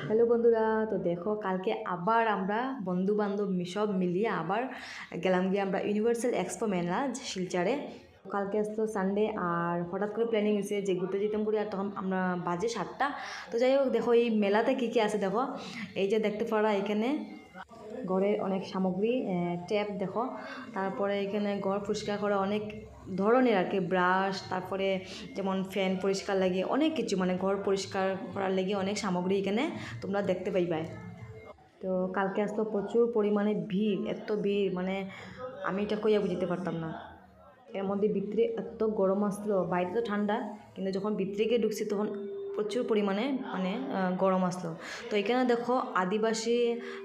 Hello বন্ধুরা, তো দেখো কালকে আবার আমরা বন্ধু বান্ধব সব মিলিয়ে আবার গেলাম গিয়ে আমরা ইউনিভার্সাল এক্সপো মেলা শিলচরে। কালকে আসতো সানডে আর হঠাৎ করে প্ল্যানিং হয়েছে যে ঘুরতে যেতাম করি, আর তখন আমরা বাজে 7টা। তো যাই হোক, দেখো এই মেলাতে কী কী আছে দেখো। এই যে দেখতে পারা এখানে ঘরের অনেক সামগ্রী, ট্যাপ দেখো, তারপরে এখানে ঘর পরিষ্কার করা অনেক ধরনের আর কি ব্রাশ, তারপরে যেমন ফ্যান পরিষ্কার লাগে অনেক কিছু, মানে ঘর পরিষ্কার করার লেগে অনেক সামগ্রী এখানে তোমরা দেখতে পাইবাই। তো কালকে আসতো প্রচুর পরিমাণে ভিড়, এত ভিড় মানে আমি এটা কইয়া বুঝতে পারতাম না। এর মধ্যে ভিতরে এত গরম আসলো, বাইরে তো ঠান্ডা, কিন্তু যখন ভিতরে গিয়ে ঢুকছি তখন প্রচুর পরিমাণে মানে গরম আসলো। তো এখানে দেখো আদিবাসী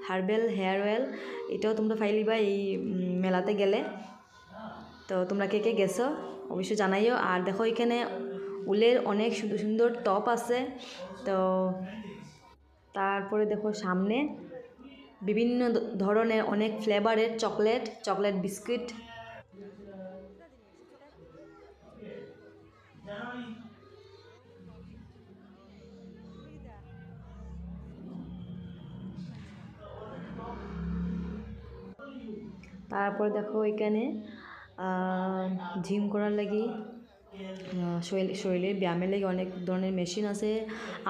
হার্বেল হেয়ার অয়েল, এটাও তোমরা পাইলিবা এই মেলাতে গেলে। তো তোমরা কে কে গেছো অবশ্যই জানাইও। আর দেখো এখানে উলের অনেক সুন্দর সুন্দর টপ আছে। তো তারপরে দেখো সামনে বিভিন্ন ধরনের অনেক ফ্লেভারের চকলেট বিস্কিট। তারপরে দেখো এখানে জিম করার লাগি, শরীরের ব্যায়ামের লাগে অনেক ধরনের মেশিন আছে।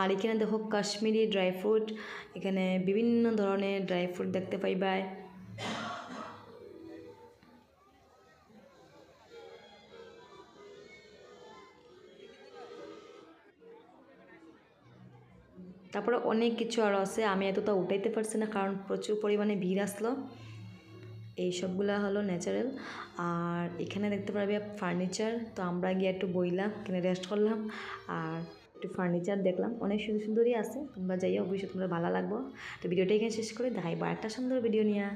আর এখানে দেখো কাশ্মীরি ড্রাই ফ্রুট, এখানে বিভিন্ন ধরনের ড্রাই ফ্রুট দেখতে পাইবাই। তারপরে অনেক কিছু আরও আছে, আমি এতটা উঠাইতে পারছি না কারণ প্রচুর পরিমাণে ভিড় আসলো। এই সবগুলা হলো ন্যাচারাল। আর এখানে দেখতে পারবে ফার্নিচার। তো আমরা গিয়ে একটু বইলাম, এখানে রেস্ট করলাম আর একটু ফার্নিচার দেখলাম, অনেক সুন্দর সুন্দরই আছে। তোমরা যাইও, অবশ্যই তোমরা ভালো লাগবো। তো ভিডিওটা এখানে শেষ করে দেখাইবো একটা সুন্দর ভিডিও নিয়ে।